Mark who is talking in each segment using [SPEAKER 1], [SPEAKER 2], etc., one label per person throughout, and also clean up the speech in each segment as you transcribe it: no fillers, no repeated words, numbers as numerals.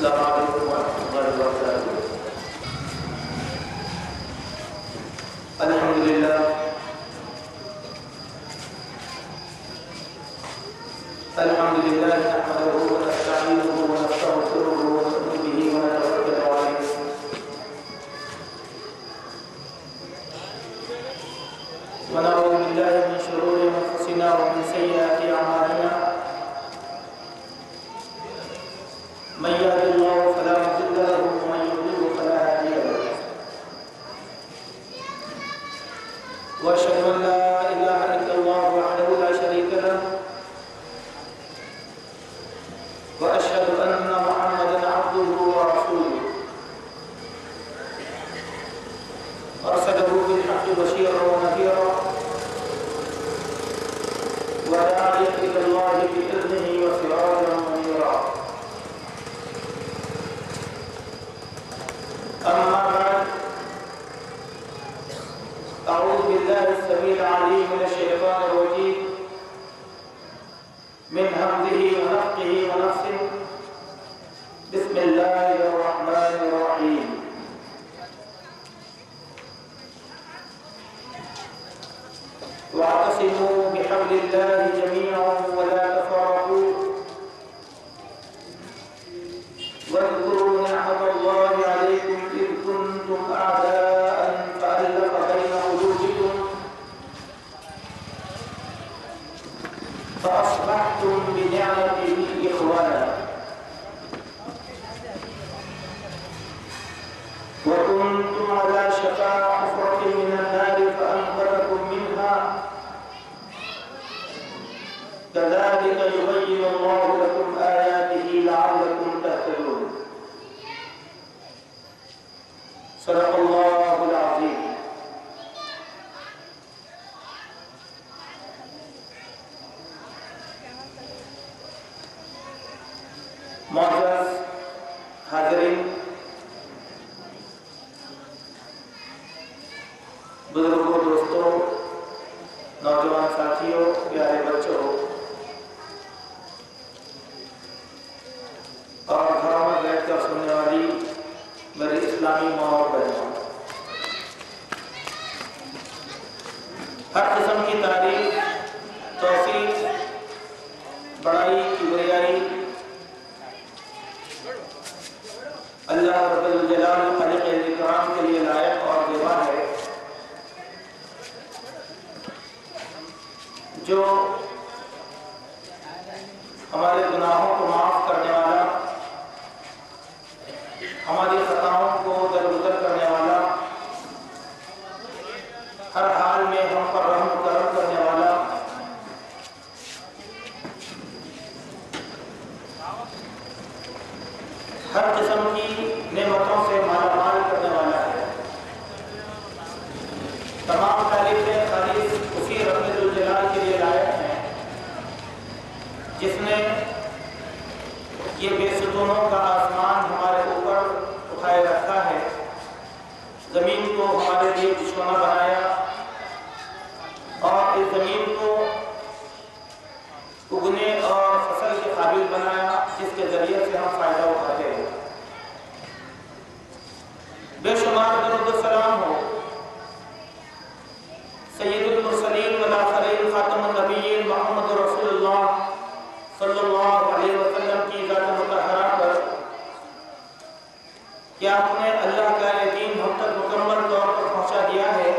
[SPEAKER 1] السلام علیکم ورحمۃ اللہ وبرکاتہ۔ الحمدللہ الحمدللہ نحمده ونستعینه ونستغفره ونؤمن به ونتوکل علیہ ونعوذ باللہ من شرور انفسنا ومن سیئات اعمالنا من يهد الله فلا مضل له ومن يضلل فلا هادي له واشهد ان لا اله الا الله وحده لا شريك له واشهد ان محمدا عبده ورسوله ارسله بالحق بشيرا ونذيرا وداعيا الى الله باذنه وسراجا منيرا أما بعد أعوذ بالله السميع العليم من الشيطان الرجيم من همزه ونفخه ونفثه بسم الله الرحمن الرحيم واعتصموا بحبل الله جميعا ولا تفرقوا واذكروا نعمة الله عليكم إذ كنتم أعداء فألف بين قلوبكم فأصبحتم بنعمته إخوانا وكنتم على شفا حفرة من النار فأنقذكم منها كذلك يبين الله لكم آياته لعلكم تهتدون صدق اللہ العظیم۔ معزز حاضرین، بزرگوں، دوستوں، نوجوان ساتھیوں، پیارے بچوں اور گھروں میں بیٹھ کر سننے والی میری اسلامی ماں اور بہنوں، ہر قسم کی تعریف، توصیف، بڑائی، کبریائی اللہ رب الجلال خالق الاکرام کے لیے لائق اور دیوا ہے، جو ہمارے گناہوں کو معاف کرنے والا، ہماری خطاؤں کو درگزر کرنے والا، ہر حال میں ہم پر رحم و کرم کرنے والا، ہر قسم کی نعمتوں سے مالا مال کرنے والا ہے۔ تمام تعریفیں خالص اسی رب الجلال کے لیے لائق ہیں، جس نے یہ بے ستونوں کا آسمان ہمارے اوپر اٹھائے رکھا ہے، زمین کو ہمارے لیے بچھونا بنایا اور اس زمین کو اگنے اور فصل کے قابل بنایا، جس کے ذریعے سے ہم فائدہ اٹھاتے ہیں۔ بے شمار درود و سلام ہو سید المرسلین والآخرین خاتم النبیین محمد رسول اللہ صلی اللہ علیہ وسلم کی ذات مطہرہ پر، کہ آپ نے اللہ کا یہ دین ہم تک مکمل طور پر پہنچا دیا ہے۔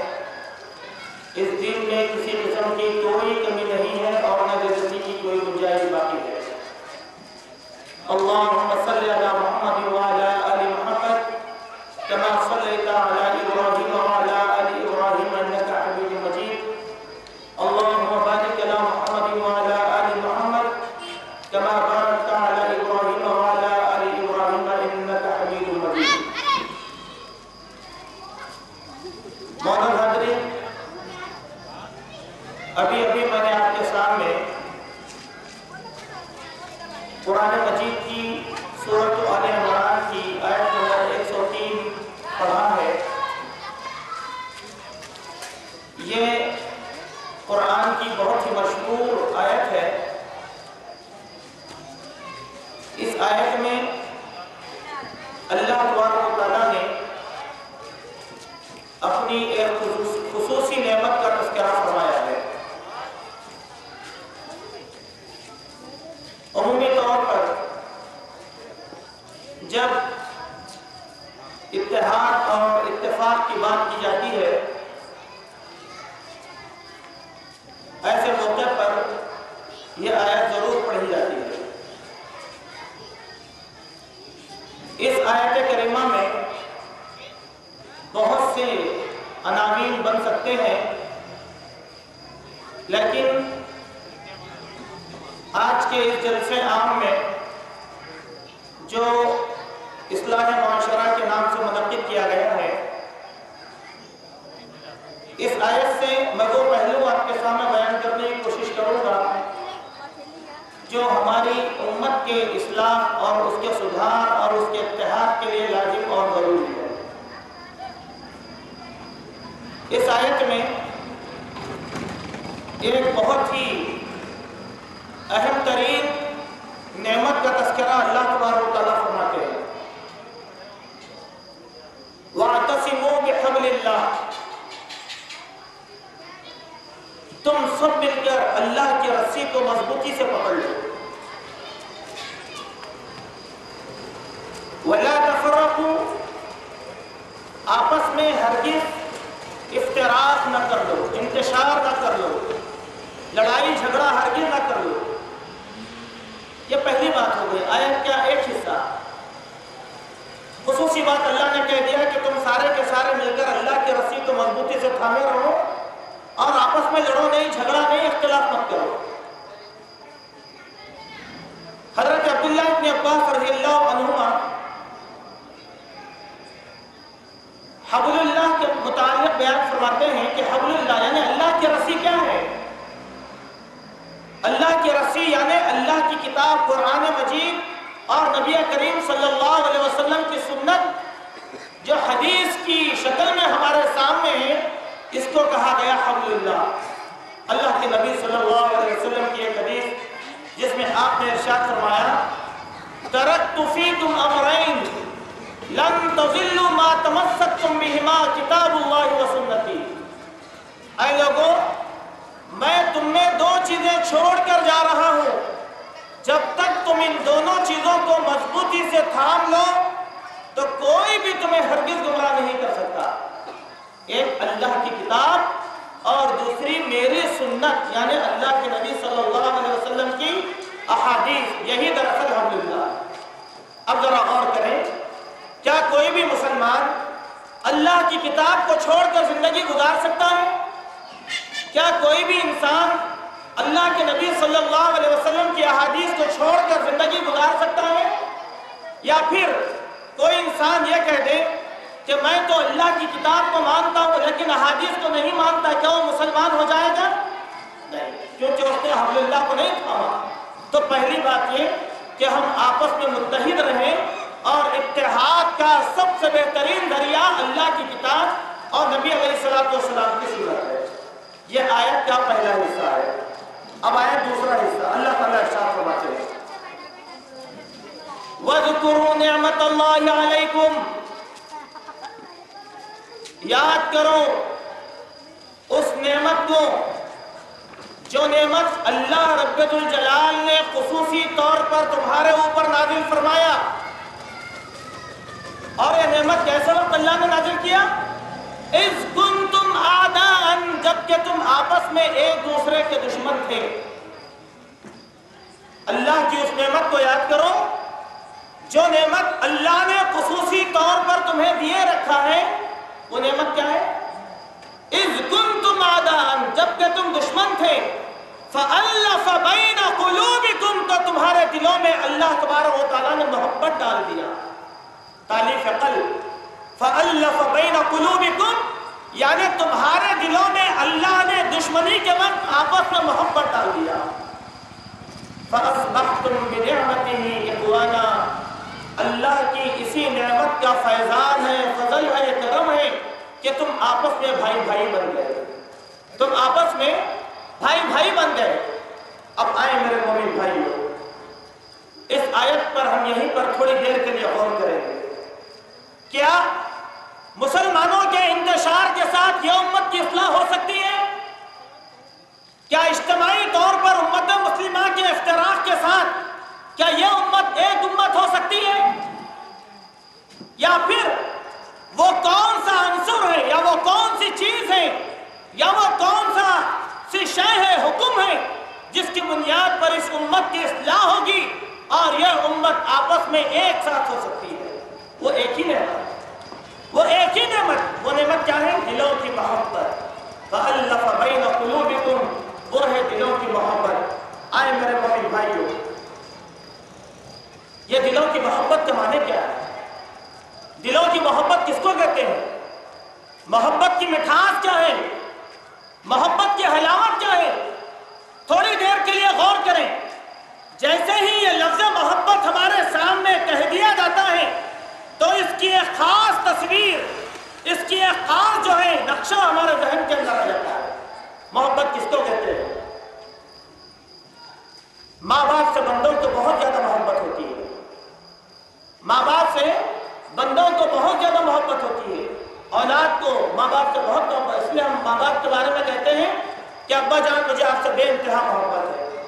[SPEAKER 1] اس دین میں کسی قسم کی کوئی کمی نہیں ہے اور نہ زیادتی کی کوئی گنجائش باقی ہے۔ اللہم صلی علی محمد وعلی آل محمد کما صلیت علی ابراہیم وعلی آل ابراہیم انک حمید مجید۔ اللہم بارک علی محمد وعلی آل محمد کما بارکت علی ابراہیم وعلی آل ابراہیم انک حمید مجید۔ معزز حاضرین، ابھی میں نے آپ کے سامنے قرآن مجید کی سورۃ آل عمران کی آیت نمبر 103 پڑھا ہے۔ یہ قرآن کی بہت ہی مشہور آیت ہے۔ اس آیت میں اللہ تبارک و تعالیٰ نے اپنی ایک خصوصی نعمت کا تذکرہ فرمایا ہے۔ عمومی طور پر جب اتحاد اور اتفاق کی بات کی جاتی ہے، ایسے موقع پر یہ آیت ضرور پڑھی جاتی ہے۔ اس آیت کریمہ میں بہت سے عناوین بن سکتے ہیں، لیکن آج کے اس جلسے عام میں جو اصلاح معاشرہ کے نام سے منعقد کیا گیا ہے، اس آیت سے میں وہ پہلو آپ کے سامنے بیان کرنے کی کوشش کروں گا جو ہماری امت کے اصلاح اور اس کے سدھار اور اس کے اتحاد کے لیے لازم اور ضروری ہے۔ اس آیت میں ایک بہت ہی اہم ترین نعمت کا تذکرہ اللہ تبارک و تعالیٰ فرماتے ہیں، وَاعْتَصِمُوا بِحَبْلِ اللَّهِ، تم سب مل کر اللہ کی رسی کو مضبوطی سے پکڑ لو، وَلَا تَفَرَّقُوا، آپس میں ہرگز افتراق نہ کر لو، انتشار نہ کر لو، لڑائی جھگڑا ہرگز نہ کر لو۔ یہ پہلی بات ہو گئی، آیت کا ایک حصہ۔ خصوصی بات اللہ نے کہہ دیا کہ تم سارے کے سارے مل کر اللہ کی رسی کو مضبوطی سے تھامے رہو اور آپس میں لڑو نہیں، جھگڑا نہیں، اختلاف مت کرو۔ حضرت عبداللہ ابن عباس رضی اللہ عنہما حبل اللہ کے متعلق بیان فرماتے ہیں کہ حبل اللہ یعنی اللہ کی رسی کیا ہے؟ اللہ کی رسی یعنی اللہ کی کتاب قرآن مجید اور نبی کریم صلی اللہ علیہ وسلم کی سنت جو حدیث کی شکل میں ہمارے سامنے ہے، اس کو کہا گیا حبل اللہ۔ اللہ کے نبی صلی اللہ علیہ وسلم کی ایک حدیث جس میں آپ نے ارشاد فرمایا، ترکت فیکم امرین لن تضلوا ما تمسکتم بہما کتاب اللہ و سنتی۔ اے لوگوں، میں تم میں دو چیزیں چھوڑ کر جا رہا ہوں، جب تک تم ان دونوں چیزوں کو مضبوطی سے تھام لو تو کوئی بھی تمہیں ہرگز گمراہ نہیں کر سکتا۔ ایک اللہ کی کتاب اور دوسری میری سنت یعنی اللہ کے نبی صلی اللہ علیہ وسلم کی احادیث، یہی دراصل حبل اللہ۔ اب ذرا غور کریں، کیا کوئی بھی مسلمان اللہ کی کتاب کو چھوڑ کر زندگی گزار سکتا ہے؟ کیا کوئی بھی انسان اللہ کے نبی صلی اللہ علیہ وسلم کی احادیث کو چھوڑ کر زندگی گزار سکتا ہے؟ یا پھر کوئی انسان یہ کہہ دے کہ میں تو اللہ کی کتاب کو مانتا ہوں لیکن احادیث کو نہیں مانتا، کیا وہ مسلمان ہو جائے گا؟ نہیں، کیونکہ اس نے حبل اللہ کو نہیں تھاما۔ تو پہلی بات یہ کہ ہم آپس میں متحد رہیں، اور اتحاد کا سب سے بہترین ذریعہ اللہ کی کتاب اور نبی علیہ الصلوۃ والسلام کی سنت ہے۔ یہ آیت کا پہلا حصہ ہے۔ اب آیت دوسرا حصہ، اللہ تعالیٰ ارشاد فرماتے ہیں، وَاذْكُرُوا نِعْمَةَ اللَّهِ عَلَيْكُمْ، یاد کرو اس نعمت کو جو نعمت اللہ رب الجلال نے خصوصی طور پر تمہارے اوپر نازل فرمایا۔ اور یہ نعمت کیسے وقت اللہ نے نازل کیا؟ اِذْ كُنْتُمْ أَعْدَاءً، جبکہ تم آپس میں ایک دوسرے کے دشمن تھے۔ اللہ کی اس نعمت کو یاد کرو جو نعمت اللہ نے خصوصی طور پر تمہیں دیے رکھا ہے۔ وہ نعمت کیا ہے؟ اِذْ كُنْتُمْ أَعْدَاءً، جبکہ تم دشمن تھے، فَأَلَّفَ بَيْنَ قُلُوبِكُمْ، تو تمہارے دلوں میں اللہ تبارک و تعالیٰ نے محبت ڈال دیا۔ تالیف قلب، فَأَلَّفَ بَيْنَ قُلُوبِكُمْ یعنی تمہارے دلوں میں اللہ نے دشمنی کے وقت آپس میں محبت ڈال دیا۔ فَأَصْبَحْتُمْ بِنِعْمَتِهِ إِخْوَانًا، اللہ کی اسی نعمت کا فیضان ہے، فضل ہے، کرم ہے کہ تم آپس میں بھائی بھائی بن گئے، تم آپس میں بھائی بھائی بن گئے۔ اب آئے میرے مومن بھائیوں، اس آیت پر ہم یہیں پر تھوڑی دیر کے لیے غور کریں گے۔ کیا مسلمانوں کے انتشار کے ساتھ یہ امت کی اصلاح ہو سکتی ہے؟ کیا اجتماعی طور پر امت مسلمہ کے افتراق کے ساتھ کیا یہ امت ایک امت ہو سکتی ہے؟ یا پھر وہ کون سا عنصر ہے، یا وہ کون سی چیز ہے، یا وہ کون سا سی شے ہے، حکم ہے، جس کی بنیاد پر اس امت کی اصلاح ہوگی اور یہ امت آپس میں ایک ساتھ ہو سکتی ہے؟ وہ ایک ہی نعمت، وہ ایک ہی نعمت، وہ نعمت کیا ہے؟ دلوں کی محبت۔ فَأَلَّفَ بَيْنَ قُلُوبِكُمْ، وہ ہے دلوں کی محبت۔ آئے میرے مومن بھائیو، یہ دلوں کی محبت کے معنی کیا ہے؟ دلوں کی محبت کس کو کہتے ہیں؟ محبت کی مٹھاس کیا ہے؟ محبت کی حلاوت کیا ہے؟ تھوڑی دیر کے لیے غور کریں۔ جیسے ہی یہ لفظ محبت ہمارے سامنے کہہ دیا جاتا ہے تو اس کی ایک خاص تصویر، اس کی ایک خاص جو ہے نقشہ ہمارے ذہن کے اندر آ جاتا ہے۔ محبت کس کو کہتے ہیں؟ ماں باپ سے بندوں کو بہت زیادہ محبت ہوتی ہے، ماں باپ سے بندوں کو بہت زیادہ محبت ہوتی ہے، اولاد کو ماں باپ سے بہت محبت، اس لیے ہم ماں باپ کے بارے میں کہتے ہیں کہ ابا جان مجھے آپ سے بے انتہا محبت ہے،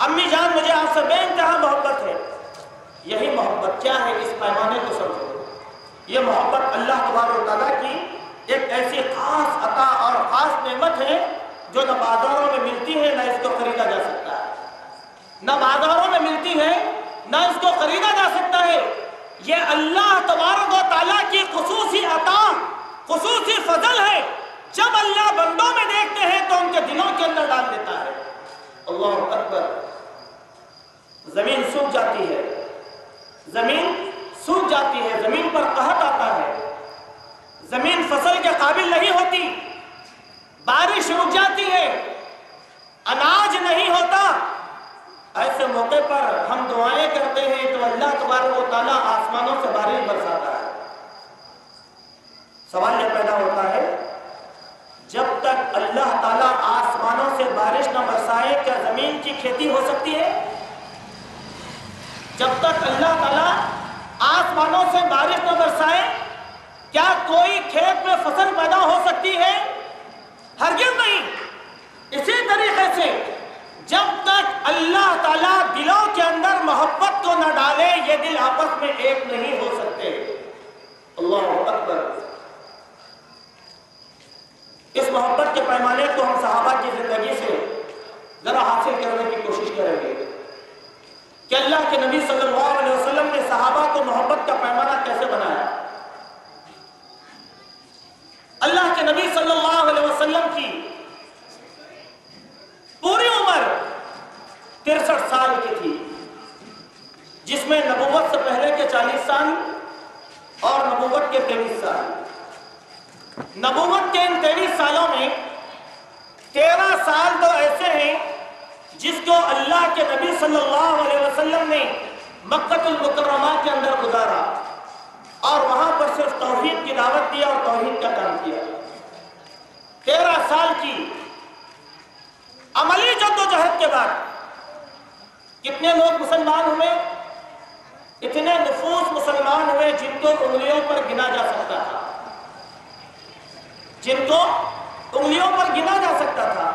[SPEAKER 1] امی جان مجھے آپ سے بے انتہا محبت ہے۔ یہی محبت کیا ہے؟ اس پیمانے کو سمجھو۔ یہ محبت اللہ تبارک و تعالیٰ کی ایک ایسی خاص عطا اور خاص نعمت ہے جو نہ بازاروں میں ملتی ہے، نہ اس کو خریدا جا سکتا ہے، نہ بازاروں میں ملتی ہے، نہ اس کو خریدا جا سکتا ہے۔ یہ اللہ تبارک و تعالیٰ کی خصوصی عطا، خصوصی فضل ہے۔ جب اللہ بندوں میں دیکھتے ہیں تو ان کے دلوں کے اندر ڈال دیتا ہے۔ اللہ اکبر۔ زمین سوکھ جاتی ہے، زمین سوکھ جاتی ہے، زمین پر قحط آتا ہے، زمین فصل کے قابل نہیں ہوتی، بارش رک جاتی ہے، اناج نہیں ہوتا۔ ایسے موقع پر ہم دعائیں کرتے ہیں تو اللہ تبارک و تعالیٰ آسمانوں سے بارش برساتا ہے۔ سوال یہ پیدا ہوتا ہے، جب تک اللہ تعالیٰ آسمانوں سے بارش نہ برسائے کیا زمین کی کھیتی ہو سکتی ہے؟ جب تک اللہ تعالیٰ آسمانوں سے بارش نہ برسائے کیا کوئی کھیت میں فصل پیدا ہو سکتی ہے؟ ہرگز نہیں۔ اسی طریقے سے جب تک اللہ تعالیٰ دلوں کے اندر محبت کو نہ ڈالے یہ دل آپس میں ایک نہیں ہو سکتے۔ اللہ اکبر۔ اس محبت کے پیمانے کو ہم صحابہ کی زندگی سے ذرا حاصل کرنے کی کوشش کریں گے کہ اللہ کے نبی صلی اللہ علیہ وسلم نے صحابہ کو محبت کا پیمانہ کیسے بنایا۔ اللہ کے نبی صلی اللہ علیہ وسلم کی پوری عمر 63 سال کی تھی، جس میں نبوت سے پہلے کے 40 سال اور نبوت کے 23 سال۔ نبوت کے ان 23 سالوں میں 13 سال تو ایسے ہیں جس کو اللہ کے نبی صلی اللہ علیہ وسلم نے مکہ المکرمہ کے اندر گزارا اور وہاں پر صرف توحید کی دعوت دیا اور توحید کا کام کیا۔ 13 سال کی عملی جدوجہد کے بعد کتنے لوگ مسلمان ہوئے؟ اتنے نفوس مسلمان ہوئے جن کو انگلیوں پر گنا جا سکتا تھا، جن کو انگلیوں پر گنا جا سکتا تھا۔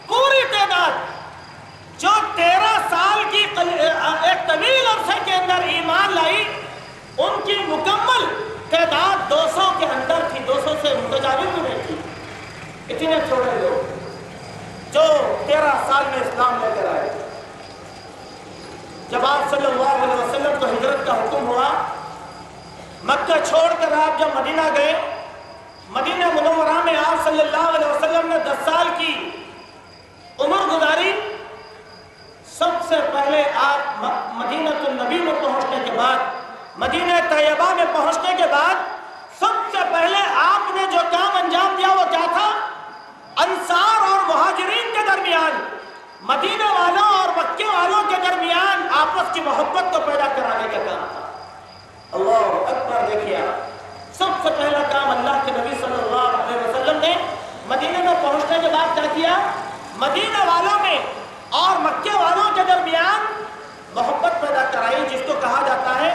[SPEAKER 1] پوری تعداد جو 13 سال کی ایک طویل عرصے کے اندر ایمان لائی، ان کی مکمل تعداد 200 کے اندر تھی، 200 سے متجاوز بھی نہیں تھی۔ اتنے چھوٹے لوگ جو 13 سال میں اسلام لے کر آئے۔ جب آپ صلی اللہ علیہ وسلم کو ہجرت کا حکم ہوا، مکہ چھوڑ کر آپ جب مدینہ گئے، مدینہ منورہ میں آپ صلی اللہ علیہ وسلم نے 10 سال کی عمر گزاری۔ سب سے پہلے آپ مدینہ النبی میں پہنچنے کے بعد، مدینہ طیبہ میں پہنچنے کے بعد سب سے پہلے آپ نے جو کام انجام دیا وہ کیا تھا؟ انصار اور مہاجرین کے درمیان، مدینہ والوں اور مکے والوں کے درمیان آپس کی محبت کو پیدا کرانے کا کام تھا۔ اللہ اکبر۔ دیکھیے سب سے پہلا کام اللہ کے نبی صلی اللہ علیہ وسلم نے مدینہ میں پہنچنے کے بعد کیا کیا؟ مدینہ والوں میں اور مکے والوں کے درمیان محبت پیدا کرائی، جس کو کہا جاتا ہے